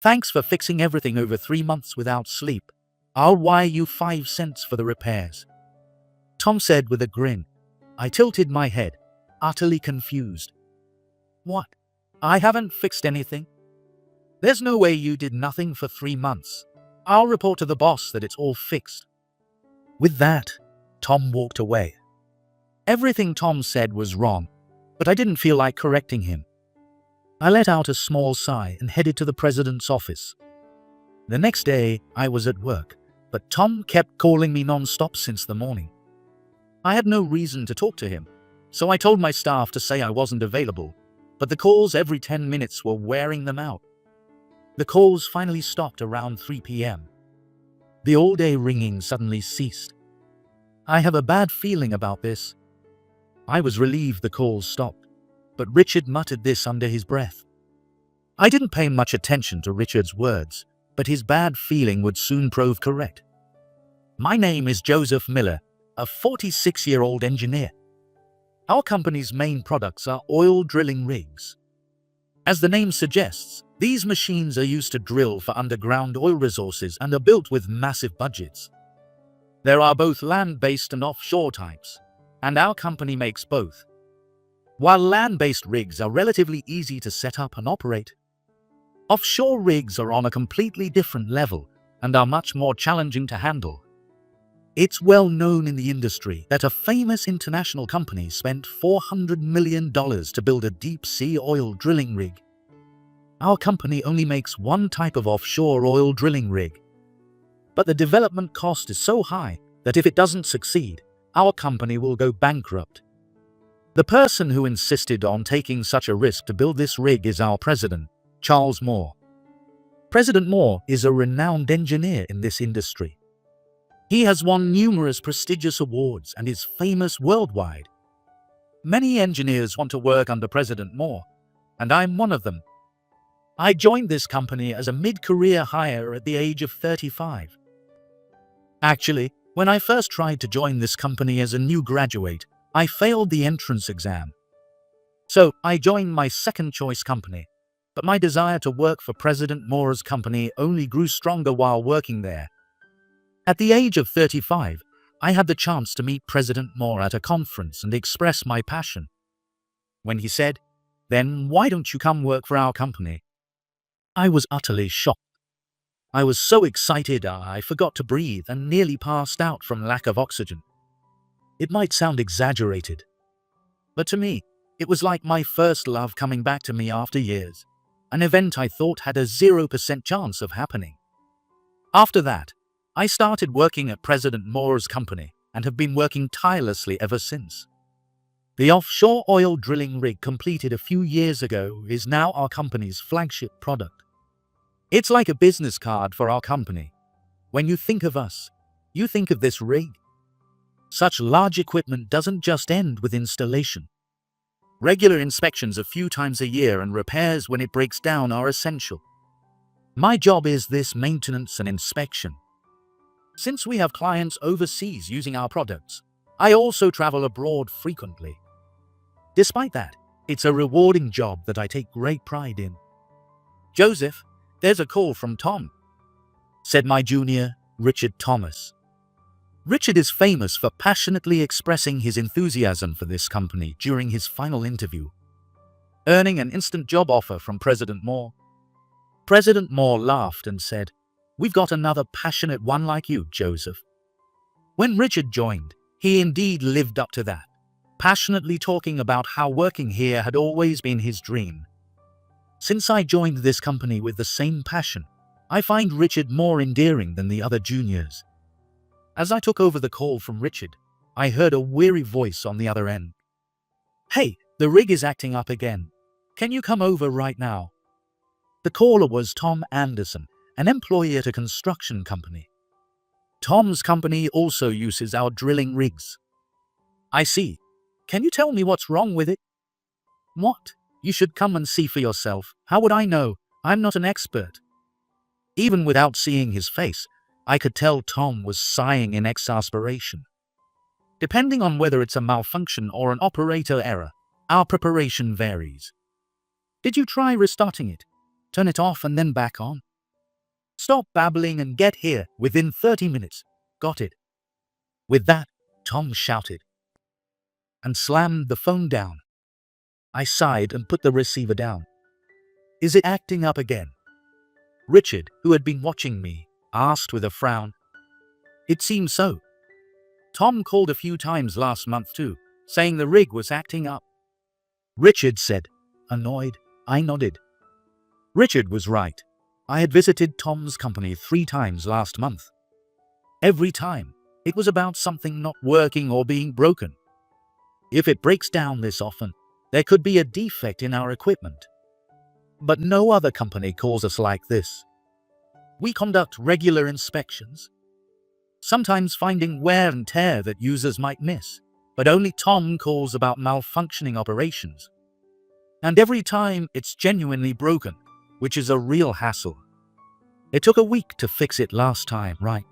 Thanks for fixing everything over 3 months without sleep. I'll wire you 5 cents for the repairs," Tom said with a grin. I tilted my head, utterly confused. "What? I haven't fixed anything? There's no way you did nothing for 3 months. I'll report to the boss that it's all fixed." With that, Tom walked away. Everything Tom said was wrong, but I didn't feel like correcting him. I let out a small sigh and headed to the president's office. The next day, I was at work, but Tom kept calling me non-stop since the morning. I had no reason to talk to him, so I told my staff to say I wasn't available, but the calls every 10 minutes were wearing them out. The calls finally stopped around 3 p.m. The all-day ringing suddenly ceased. I have a bad feeling about this. I was relieved the calls stopped, but Richard muttered this under his breath. I didn't pay much attention to Richard's words, but his bad feeling would soon prove correct. My name is Joseph Miller, a 46-year-old engineer. Our company's main products are oil drilling rigs. As the name suggests, these machines are used to drill for underground oil resources and are built with massive budgets. There are both land-based and offshore types, and our company makes both. While land-based rigs are relatively easy to set up and operate, offshore rigs are on a completely different level and are much more challenging to handle. It's well known in the industry that a famous international company spent $400 million to build a deep-sea oil drilling rig. Our company only makes one type of offshore oil drilling rig, but the development cost is so high that if it doesn't succeed, our company will go bankrupt. The person who insisted on taking such a risk to build this rig is our president, Charles Moore. President Moore is a renowned engineer in this industry. He has won numerous prestigious awards and is famous worldwide. Many engineers want to work under President Moore, and I'm one of them. I joined this company as a mid-career hire at the age of 35. Actually, when I first tried to join this company as a new graduate, I failed the entrance exam. So I joined my second-choice company, but my desire to work for President Moore's company only grew stronger while working there. At the age of 35, I had the chance to meet President Moore at a conference and express my passion. When he said, "Then why don't you come work for our company?" I was utterly shocked. I was so excited I forgot to breathe and nearly passed out from lack of oxygen. It might sound exaggerated, but to me, it was like my first love coming back to me after years, an event I thought had a 0% chance of happening. After that, I started working at President Moore's company and have been working tirelessly ever since. The offshore oil drilling rig completed a few years ago is now our company's flagship product. It's like a business card for our company. When you think of us, you think of this rig. Such large equipment doesn't just end with installation. Regular inspections a few times a year and repairs when it breaks down are essential. My job is this maintenance and inspection. Since we have clients overseas using our products, I also travel abroad frequently. Despite that, it's a rewarding job that I take great pride in. "Joseph, there's a call from Tom," said my junior, Richard Thomas. Richard is famous for passionately expressing his enthusiasm for this company during his final interview, earning an instant job offer from President Moore. President Moore laughed and said, "We've got another passionate one like you, Joseph." When Richard joined, he indeed lived up to that, passionately talking about how working here had always been his dream. Since I joined this company with the same passion, I find Richard more endearing than the other juniors. As I took over the call from Richard, I heard a weary voice on the other end. "Hey, the rig is acting up again. Can you come over right now?" The caller was Tom Anderson, an employee at a construction company. Tom's company also uses our drilling rigs. "I see. Can you tell me what's wrong with it?" "What? You should come and see for yourself. How would I know? I'm not an expert." Even without seeing his face, I could tell Tom was sighing in exasperation. Depending on whether it's a malfunction or an operator error, our preparation varies. "Did you try restarting it? Turn it off and then back on?" Stop babbling and get here within 30 minutes. Got it?" With that, Tom shouted and slammed the phone down. I sighed and put the receiver down. "Is it acting up again?" Richard, who had been watching me, asked with a frown. "It seems so. Tom called a few times last month too, saying the rig was acting up," Richard said, annoyed. I nodded. Richard was right. I had visited Tom's company 3 times last month. Every time, it was about something not working or being broken. If it breaks down this often, there could be a defect in our equipment. But no other company calls us like this. We conduct regular inspections, sometimes finding wear and tear that users might miss, but only Tom calls about malfunctioning operations. And every time it's genuinely broken, which is a real hassle. It took a week to fix it last time, right?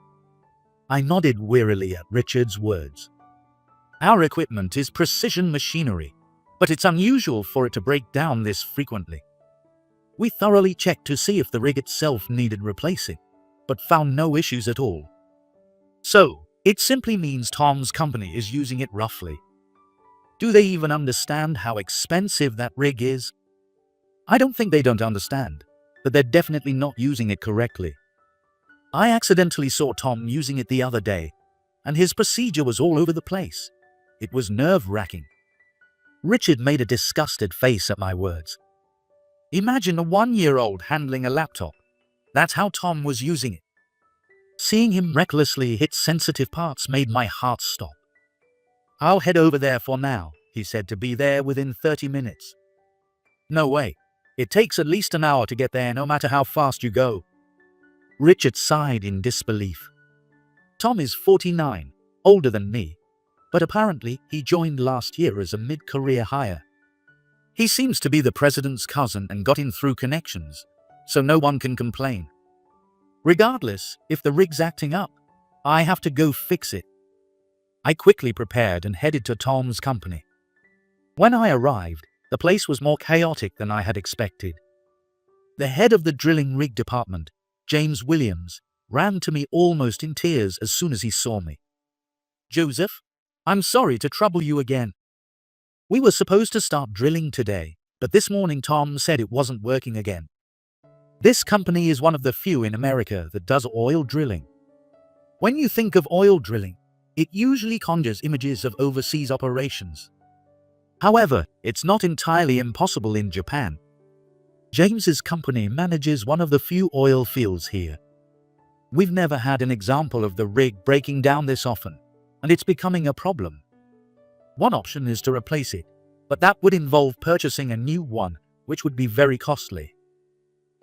I nodded wearily at Richard's words. Our equipment is precision machinery, but it's unusual for it to break down this frequently. We thoroughly checked to see if the rig itself needed replacing, but found no issues at all. So, it simply means Tom's company is using it roughly. Do they even understand how expensive that rig is? I don't think they don't understand, but they're definitely not using it correctly. I accidentally saw Tom using it the other day, and his procedure was all over the place. It was nerve-wracking. Richard made a disgusted face at my words. Imagine a 1-year-old handling a laptop. That's how Tom was using it. Seeing him recklessly hit sensitive parts made my heart stop. "I'll head over there for now," he said, to be there within 30 minutes. "No way. It takes at least an hour to get there no matter how fast you go." Richard sighed in disbelief. Tom is 49, older than me, but apparently he joined last year as a mid-career hire. He seems to be the president's cousin and got in through connections, so no one can complain. Regardless, if the rig's acting up, I have to go fix it. I quickly prepared and headed to Tom's company. When I arrived, the place was more chaotic than I had expected. The head of the drilling rig department, James Williams, ran to me almost in tears as soon as he saw me. "Joseph, I'm sorry to trouble you again. We were supposed to start drilling today, but this morning Tom said it wasn't working again. This company is one of the few in America that does oil drilling. When you think of oil drilling, it usually conjures images of overseas operations. However, it's not entirely impossible in Japan. James's company manages one of the few oil fields here. We've never had an example of the rig breaking down this often, and it's becoming a problem. One option is to replace it, but that would involve purchasing a new one, which would be very costly."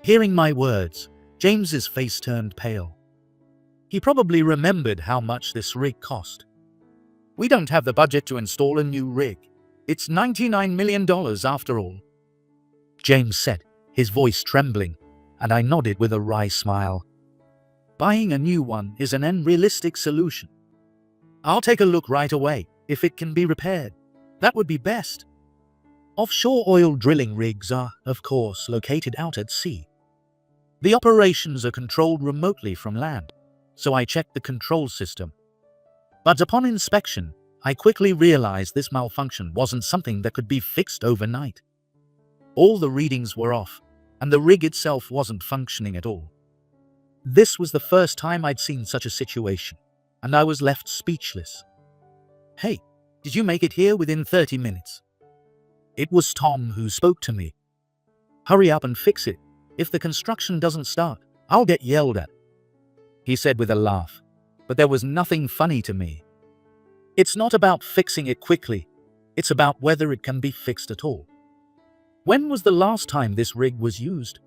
Hearing my words, James's face turned pale. He probably remembered how much this rig cost. "We don't have the budget to install a new rig. It's $99 million after all," James said, his voice trembling, and I nodded with a wry smile. "Buying a new one is an unrealistic solution. I'll take a look right away. If it can be repaired, that would be best." Offshore oil drilling rigs are, of course, located out at sea. The operations are controlled remotely from land, so I checked the control system. But upon inspection, I quickly realized this malfunction wasn't something that could be fixed overnight. All the readings were off, and the rig itself wasn't functioning at all. This was the first time I'd seen such a situation, and I was left speechless. "Hey, did you make it here within 30 minutes? It was Tom who spoke to me. "Hurry up and fix it. If the construction doesn't start, I'll get yelled at," he said with a laugh, but there was nothing funny to me. It's not about fixing it quickly, it's about whether it can be fixed at all. When was the last time this rig was used?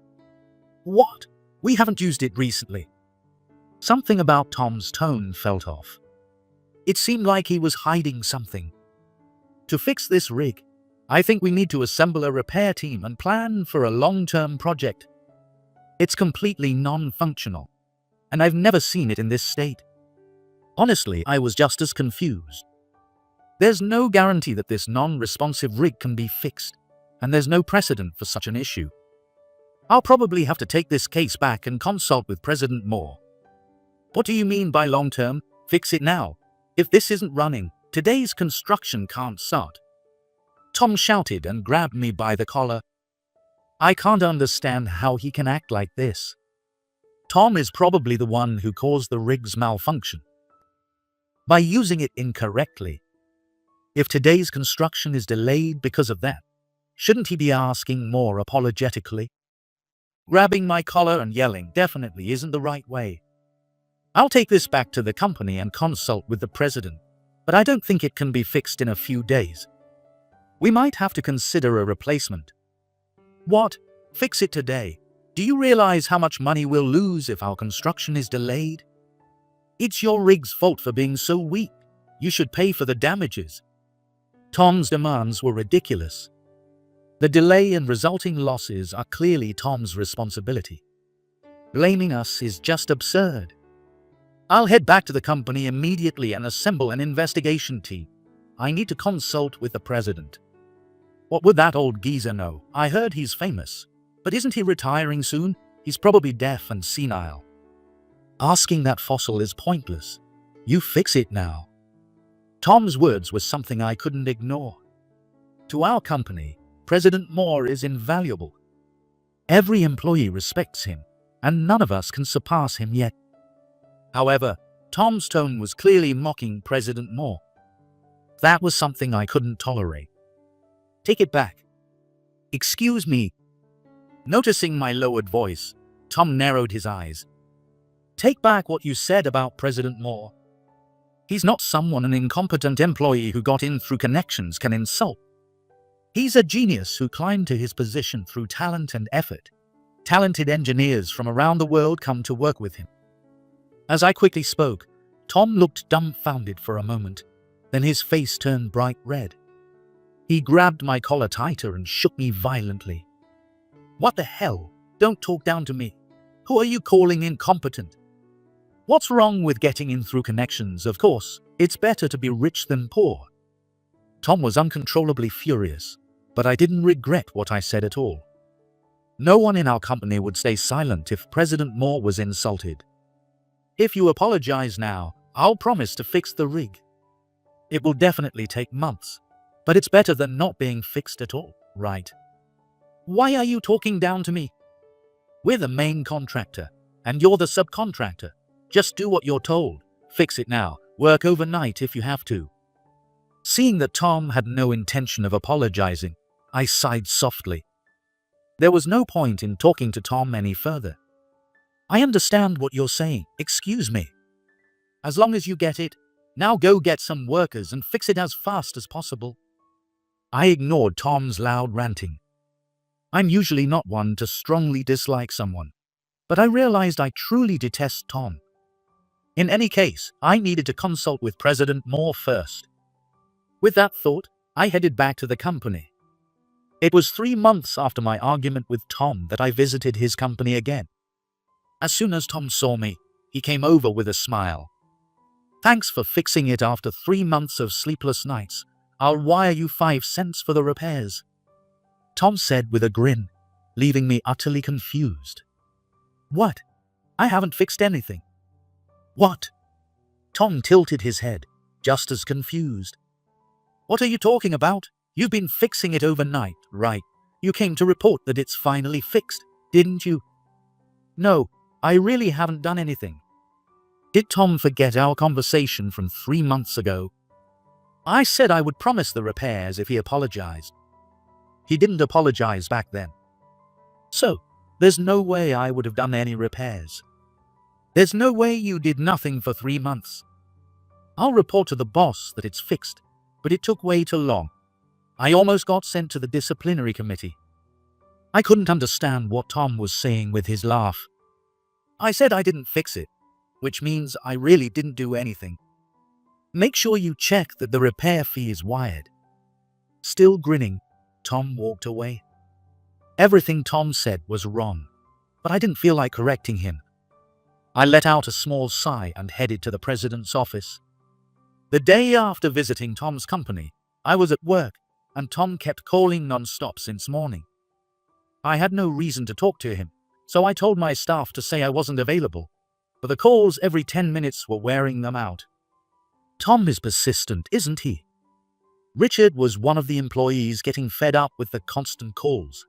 "What? We haven't used it recently." Something about Tom's tone felt off. It seemed like he was hiding something. "To fix this rig, I think we need to assemble a repair team and plan for a long-term project. It's completely non-functional, and I've never seen it in this state." Honestly, I was just as confused. There's no guarantee that this non-responsive rig can be fixed, and there's no precedent for such an issue. I'll probably have to take this case back and consult with President Moore. What do you mean by long-term? Fix it now. If this isn't running, today's construction can't start. Tom shouted and grabbed me by the collar. I can't understand how he can act like this. Tom is probably the one who caused the rig's malfunction by using it incorrectly. If today's construction is delayed because of that, shouldn't he be asking more apologetically? Grabbing my collar and yelling definitely isn't the right way. I'll take this back to the company and consult with the president, but I don't think it can be fixed in a few days. We might have to consider a replacement. What? Fix it today? Do you realize how much money we'll lose if our construction is delayed? It's your rig's fault for being so weak. You should pay for the damages. Tom's demands were ridiculous. The delay and resulting losses are clearly Tom's responsibility. Blaming us is just absurd. I'll head back to the company immediately and assemble an investigation team. I need to consult with the president. What would that old geezer know? I heard he's famous. But isn't he retiring soon? He's probably deaf and senile. Asking that fossil is pointless. You fix it now. Tom's words were something I couldn't ignore. To our company, President Moore is invaluable. Every employee respects him, and none of us can surpass him yet. However, Tom's tone was clearly mocking President Moore. That was something I couldn't tolerate. Take it back. Excuse me. Noticing my lowered voice, Tom narrowed his eyes. Take back what you said about President Moore. He's not someone an incompetent employee who got in through connections can insult. He's a genius who climbed to his position through talent and effort. Talented engineers from around the world come to work with him. As I quickly spoke, Tom looked dumbfounded for a moment. Then his face turned bright red. He grabbed my collar tighter and shook me violently. What the hell? Don't talk down to me. Who are you calling incompetent? What's wrong with getting in through connections? Of course, it's better to be rich than poor. Tom was uncontrollably furious, but I didn't regret what I said at all. No one in our company would stay silent if President Moore was insulted. If you apologize now, I'll promise to fix the rig. It will definitely take months, but it's better than not being fixed at all, right? Why are you talking down to me? We're the main contractor, and you're the subcontractor. Just do what you're told. Fix it now. Work overnight if you have to. Seeing that Tom had no intention of apologizing, I sighed softly. There was no point in talking to Tom any further. I understand what you're saying. Excuse me. As long as you get it, now go get some workers and fix it as fast as possible. I ignored Tom's loud ranting. I'm usually not one to strongly dislike someone, but I realized I truly detest Tom. In any case, I needed to consult with President Moore first. With that thought, I headed back to the company. It was 3 months after my argument with Tom that I visited his company again. As soon as Tom saw me, he came over with a smile. Thanks for fixing it after 3 months of sleepless nights. I'll wire you 5 cents for the repairs. Tom said with a grin, leaving me utterly confused. What? I haven't fixed anything. What? Tom tilted his head, just as confused. What are you talking about? You've been fixing it overnight, right? You came to report that it's finally fixed, didn't you? No, I really haven't done anything. Did Tom forget our conversation from 3 months ago? I said I would promise the repairs if he apologized. He didn't apologize back then. So, there's no way I would have done any repairs. There's no way you did nothing for 3 months. I'll report to the boss that it's fixed, but it took way too long. I almost got sent to the disciplinary committee. I couldn't understand what Tom was saying with his laugh. I said I didn't fix it, which means I really didn't do anything. Make sure you check that the repair fee is wired. Still grinning, Tom walked away. Everything Tom said was wrong, but I didn't feel like correcting him. I let out a small sigh and headed to the president's office. The day after visiting Tom's company, I was at work, and Tom kept calling non-stop since morning. I had no reason to talk to him, so I told my staff to say I wasn't available, but the calls every 10 minutes were wearing them out. Tom is persistent, isn't he? Richard was one of the employees getting fed up with the constant calls.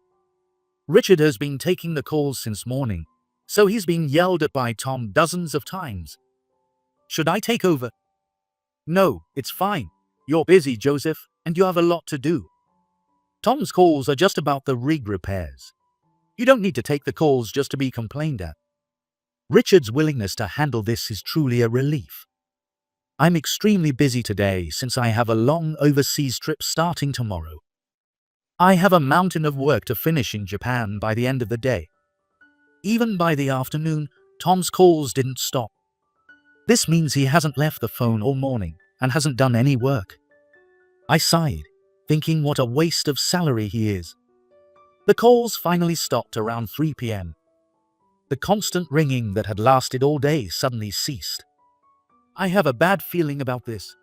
Richard has been taking the calls since morning, so he's been yelled at by Tom dozens of times. Should I take over? No, it's fine. You're busy, Joseph, and you have a lot to do. Tom's calls are just about the rig repairs. You don't need to take the calls just to be complained at. Richard's willingness to handle this is truly a relief. I'm extremely busy today since I have a long overseas trip starting tomorrow. I have a mountain of work to finish in Japan by the end of the day. Even by the afternoon, Tom's calls didn't stop. This means he hasn't left the phone all morning and hasn't done any work. I sighed, thinking what a waste of salary he is. The calls finally stopped around 3 p.m. The constant ringing that had lasted all day suddenly ceased. I have a bad feeling about this.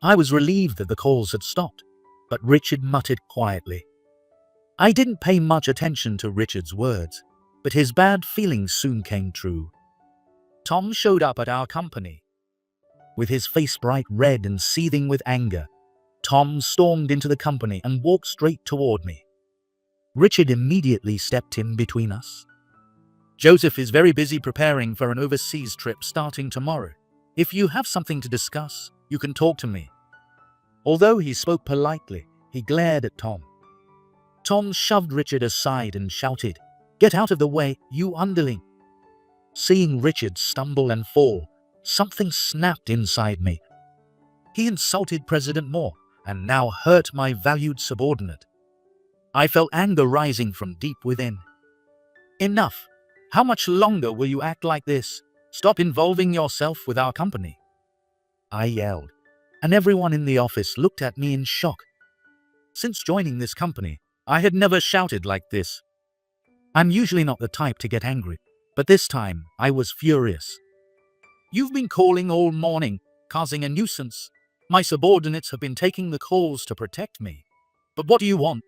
I was relieved that the calls had stopped, but Richard muttered quietly. I didn't pay much attention to Richard's words, but his bad feelings soon came true. Tom showed up at our company. With his face bright red and seething with anger, Tom stormed into the company and walked straight toward me. Richard immediately stepped in between us. Joseph is very busy preparing for an overseas trip starting tomorrow. If you have something to discuss, you can talk to me. Although he spoke politely, he glared at Tom. Tom shoved Richard aside and shouted, "Get out of the way, you underling!" Seeing Richard stumble and fall, something snapped inside me. He insulted President Moore and now hurt my valued subordinate. I felt anger rising from deep within. Enough! How much longer will you act like this? Stop involving yourself with our company. I yelled, and everyone in the office looked at me in shock. Since joining this company, I had never shouted like this. I'm usually not the type to get angry, but this time I was furious. You've been calling all morning, causing a nuisance. My subordinates have been taking the calls to protect me. But what do you want?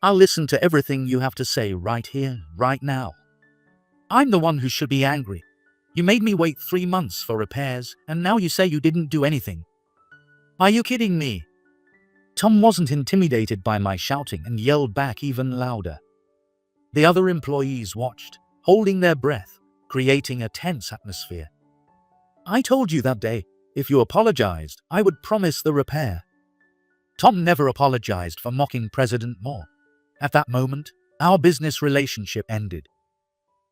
I'll listen to everything you have to say right here, right now. I'm the one who should be angry. You made me wait 3 months for repairs, and now you say you didn't do anything. Are you kidding me? Tom wasn't intimidated by my shouting and yelled back even louder. The other employees watched, holding their breath, creating a tense atmosphere. I told you that day, if you apologized, I would promise the repair. Tom never apologized for mocking President Moore. At that moment, our business relationship ended.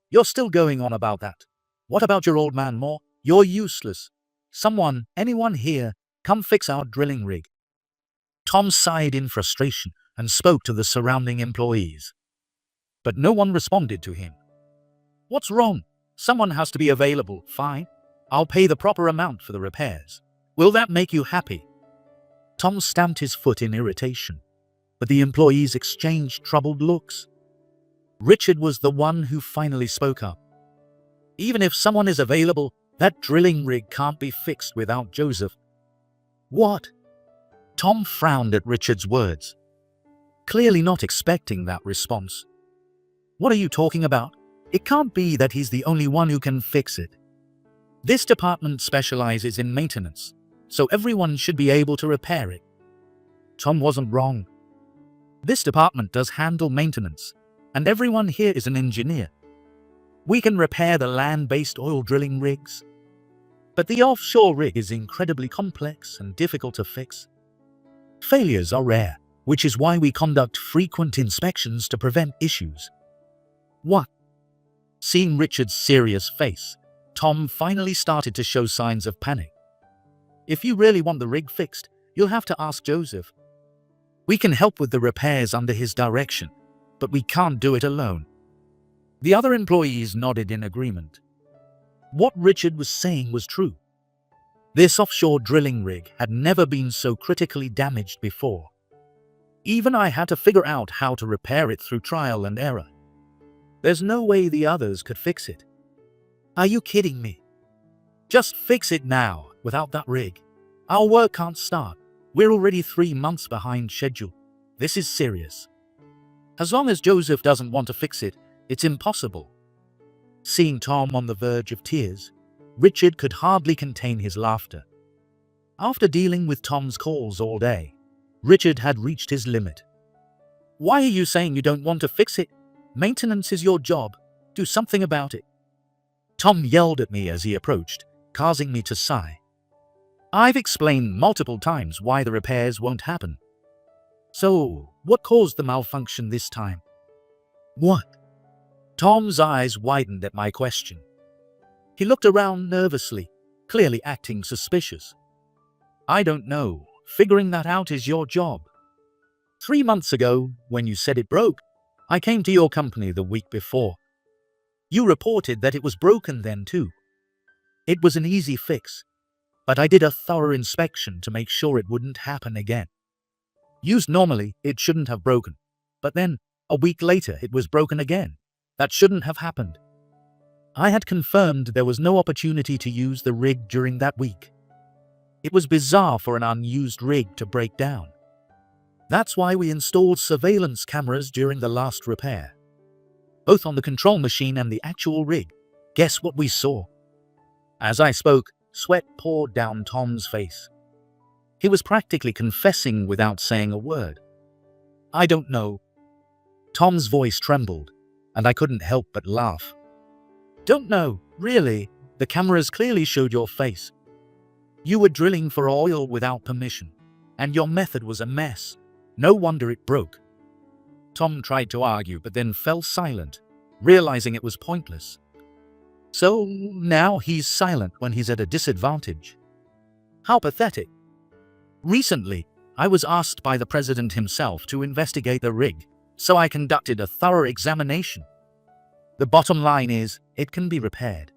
You're still going on about that. What about your old man Moore? You're useless. Anyone here, come fix our drilling rig. Tom sighed in frustration and spoke to the surrounding employees. But no one responded to him. What's wrong? Someone has to be available. Fine. I'll pay the proper amount for the repairs. Will that make you happy? Tom stamped his foot in irritation, but the employees exchanged troubled looks. Richard was the one who finally spoke up. Even if someone is available, that drilling rig can't be fixed without Joseph. What? Tom frowned at Richard's words, clearly not expecting that response. What are you talking about? It can't be that he's the only one who can fix it. This department specializes in maintenance, so everyone should be able to repair it. Tom wasn't wrong. This department does handle maintenance, and everyone here is an engineer. We can repair the land-based oil drilling rigs, but the offshore rig is incredibly complex and difficult to fix. Failures are rare, which is why we conduct frequent inspections to prevent issues. What? Seeing Richard's serious face, Tom finally started to show signs of panic. If you really want the rig fixed, you'll have to ask Joseph. We can help with the repairs under his direction, but we can't do it alone. The other employees nodded in agreement. What Richard was saying was true. This offshore drilling rig had never been so critically damaged before. Even I had to figure out how to repair it through trial and error. There's no way the others could fix it. Are you kidding me? Just fix it now, without that rig. Our work can't start. We're already 3 months behind schedule. This is serious. As long as Joseph doesn't want to fix it, it's impossible. Seeing Tom on the verge of tears, Richard could hardly contain his laughter. After dealing with Tom's calls all day, Richard had reached his limit. Why are you saying you don't want to fix it? Maintenance is your job. Do something about it. Tom yelled at me as he approached, causing me to sigh. I've explained multiple times why the repairs won't happen. So, what caused the malfunction this time? What? Tom's eyes widened at my question. He looked around nervously, clearly acting suspicious. I don't know. Figuring that out is your job. 3 months ago, when you said it broke, I came to your company the week before. You reported that it was broken then too. It was an easy fix, but I did a thorough inspection to make sure it wouldn't happen again. Used normally, it shouldn't have broken, but then, a week later, it was broken again. That shouldn't have happened. I had confirmed there was no opportunity to use the rig during that week. It was bizarre for an unused rig to break down. That's why we installed surveillance cameras during the last repair, both on the control machine and the actual rig. Guess what we saw? As I spoke, sweat poured down Tom's face. He was practically confessing without saying a word. I don't know. Tom's voice trembled, and I couldn't help but laugh. Don't know, really. The cameras clearly showed your face. You were drilling for oil without permission, and your method was a mess. No wonder it broke. Tom tried to argue but then fell silent, realizing it was pointless. So now he's silent when he's at a disadvantage. How pathetic. Recently, I was asked by the president himself to investigate the rig, so I conducted a thorough examination. The bottom line is, it can be repaired.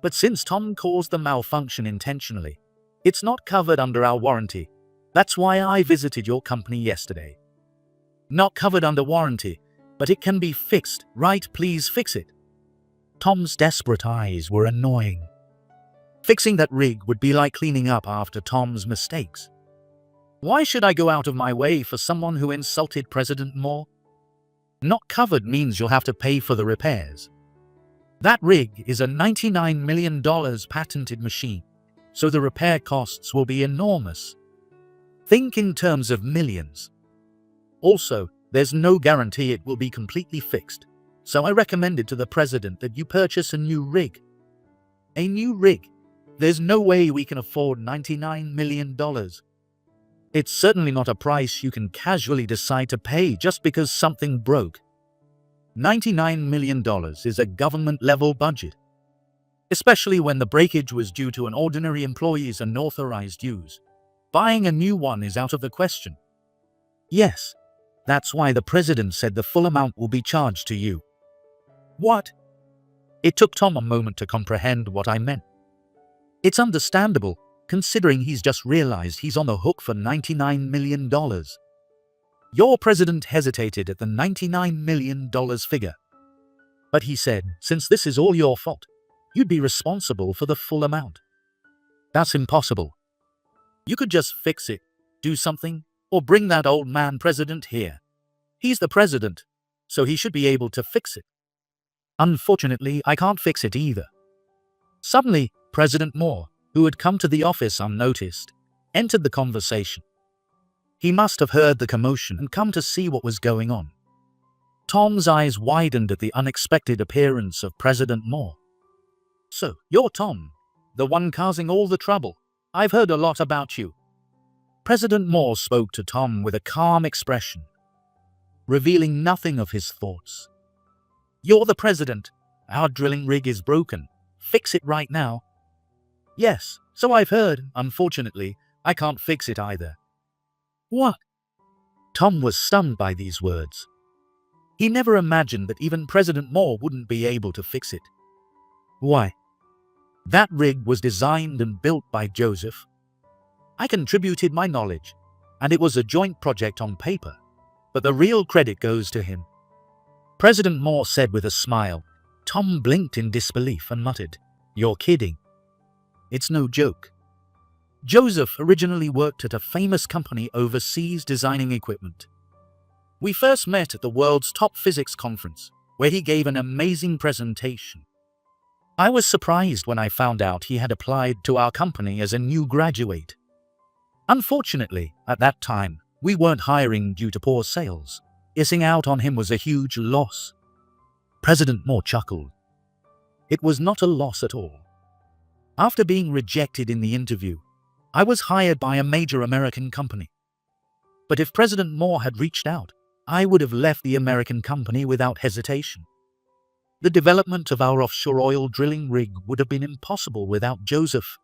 But since Tom caused the malfunction intentionally, it's not covered under our warranty. That's why I visited your company yesterday. Not covered under warranty, but it can be fixed, right? Please fix it. Tom's desperate eyes were annoying. Fixing that rig would be like cleaning up after Tom's mistakes. Why should I go out of my way for someone who insulted President Moore? Not covered means you'll have to pay for the repairs. That rig is a $99 million patented machine, so the repair costs will be enormous. Think in terms of millions. Also, there's no guarantee it will be completely fixed, so I recommended to the president that you purchase a new rig. A new rig? There's no way we can afford $99 million. It's certainly not a price you can casually decide to pay just because something broke. $99 million is a government-level budget, especially when the breakage was due to an ordinary employee's unauthorized use. Buying a new one is out of the question. Yes, that's why the president said the full amount will be charged to you. What? It took Tom a moment to comprehend what I meant. It's understandable, considering he's just realized he's on the hook for $99 million. Your president hesitated at the $99 million figure. But he said, since this is all your fault, you'd be responsible for the full amount. That's impossible. You could just fix it, do something, or bring that old man president here. He's the president, so he should be able to fix it. Unfortunately, I can't fix it either. Suddenly, President Moore, who had come to the office unnoticed, entered the conversation. He must have heard the commotion and come to see what was going on. Tom's eyes widened at the unexpected appearance of President Moore. So, you're Tom, the one causing all the trouble. I've heard a lot about you. President Moore spoke to Tom with a calm expression, revealing nothing of his thoughts. You're the president. Our drilling rig is broken. Fix it right now. Yes, so I've heard. Unfortunately, I can't fix it either. What? Tom was stunned by these words. He never imagined that even President Moore wouldn't be able to fix it. Why? That rig was designed and built by Joseph. I contributed my knowledge, and it was a joint project on paper, but the real credit goes to him. President Moore said with a smile. Tom blinked in disbelief and muttered, "You're kidding. It's no joke." Joseph originally worked at a famous company overseas designing equipment. We first met at the world's top physics conference, where he gave an amazing presentation. I was surprised when I found out he had applied to our company as a new graduate. Unfortunately, at that time, we weren't hiring due to poor sales. Missing out on him was a huge loss. President Moore chuckled. It was not a loss at all. After being rejected in the interview, I was hired by a major American company. But if President Moore had reached out, I would have left the American company without hesitation. The development of our offshore oil drilling rig would have been impossible without Joseph.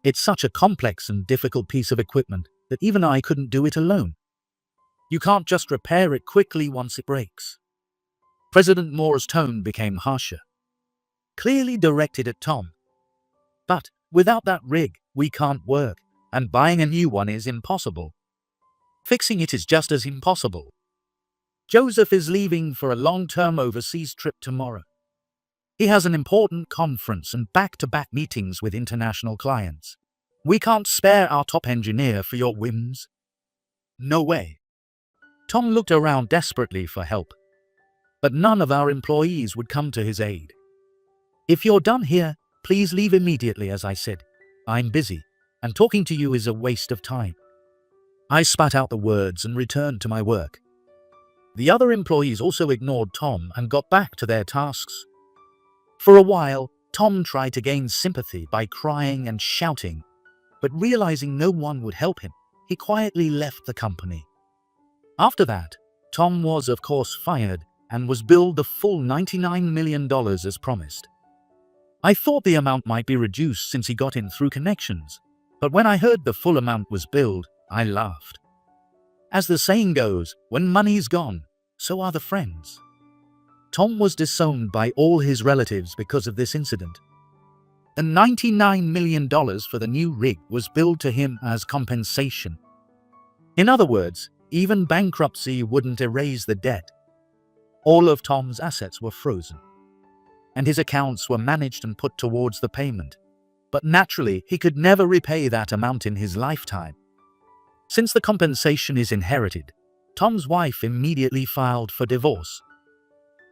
It's such a complex and difficult piece of equipment that even I couldn't do it alone. You can't just repair it quickly once it breaks. President Moore's tone became harsher, clearly directed at Tom. But without that rig, we can't work, and buying a new one is impossible. Fixing it is just as impossible. Joseph is leaving for a long-term overseas trip tomorrow. He has an important conference and back-to-back meetings with international clients. We can't spare our top engineer for your whims. No way. Tom looked around desperately for help, but none of our employees would come to his aid. If you're done here, please leave immediately, as I said. I'm busy, and talking to you is a waste of time. I spat out the words and returned to my work. The other employees also ignored Tom and got back to their tasks. For a while, Tom tried to gain sympathy by crying and shouting, but realizing no one would help him, he quietly left the company. After that, Tom was of course fired and was billed the full $99 million as promised. I thought the amount might be reduced since he got in through connections, but when I heard the full amount was billed, I laughed. As the saying goes, when money's gone, so are the friends. Tom was disowned by all his relatives because of this incident. The $99 million for the new rig was billed to him as compensation. In other words, even bankruptcy wouldn't erase the debt. All of Tom's assets were frozen, and his accounts were managed and put towards the payment. But naturally, he could never repay that amount in his lifetime. Since the compensation is inherited, Tom's wife immediately filed for divorce.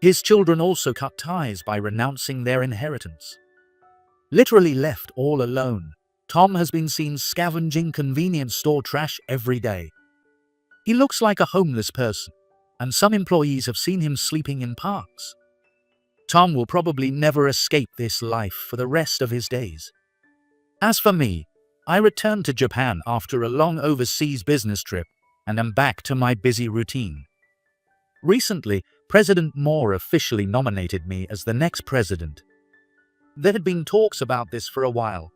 His children also cut ties by renouncing their inheritance. Literally left all alone, Tom has been seen scavenging convenience store trash every day. He looks like a homeless person, and some employees have seen him sleeping in parks. Tom will probably never escape this life for the rest of his days. As for me, I returned to Japan after a long overseas business trip and am back to my busy routine. Recently, President Moore officially nominated me as the next president. There had been talks about this for a while,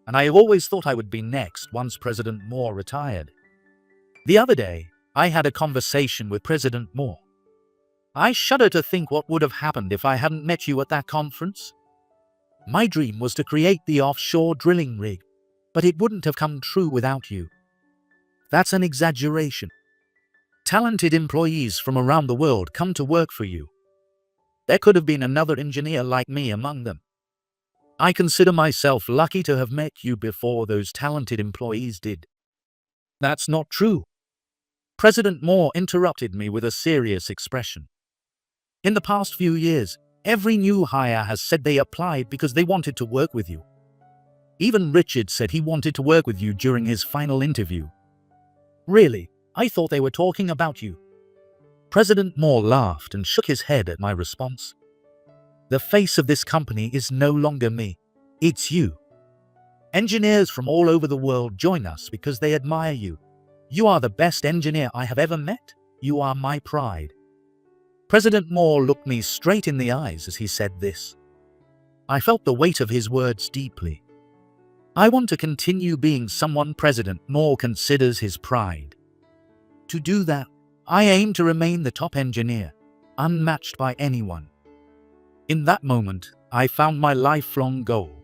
and I always thought I would be next once President Moore retired. The other day, I had a conversation with President Moore. I shudder to think what would have happened if I hadn't met you at that conference. My dream was to create the offshore drilling rig, but it wouldn't have come true without you. That's an exaggeration. Talented employees from around the world come to work for you. There could have been another engineer like me among them. I consider myself lucky to have met you before those talented employees did. That's not true. President Moore interrupted me with a serious expression. In the past few years, every new hire has said they applied because they wanted to work with you. Even Richard said he wanted to work with you during his final interview. Really, I thought they were talking about you. President Moore laughed and shook his head at my response. The face of this company is no longer me. It's you. Engineers from all over the world join us because they admire you. You are the best engineer I have ever met. You are my pride. President Moore looked me straight in the eyes as he said this. I felt the weight of his words deeply. I want to continue being someone President Moore considers his pride. To do that, I aim to remain the top engineer, unmatched by anyone. In that moment, I found my lifelong goal.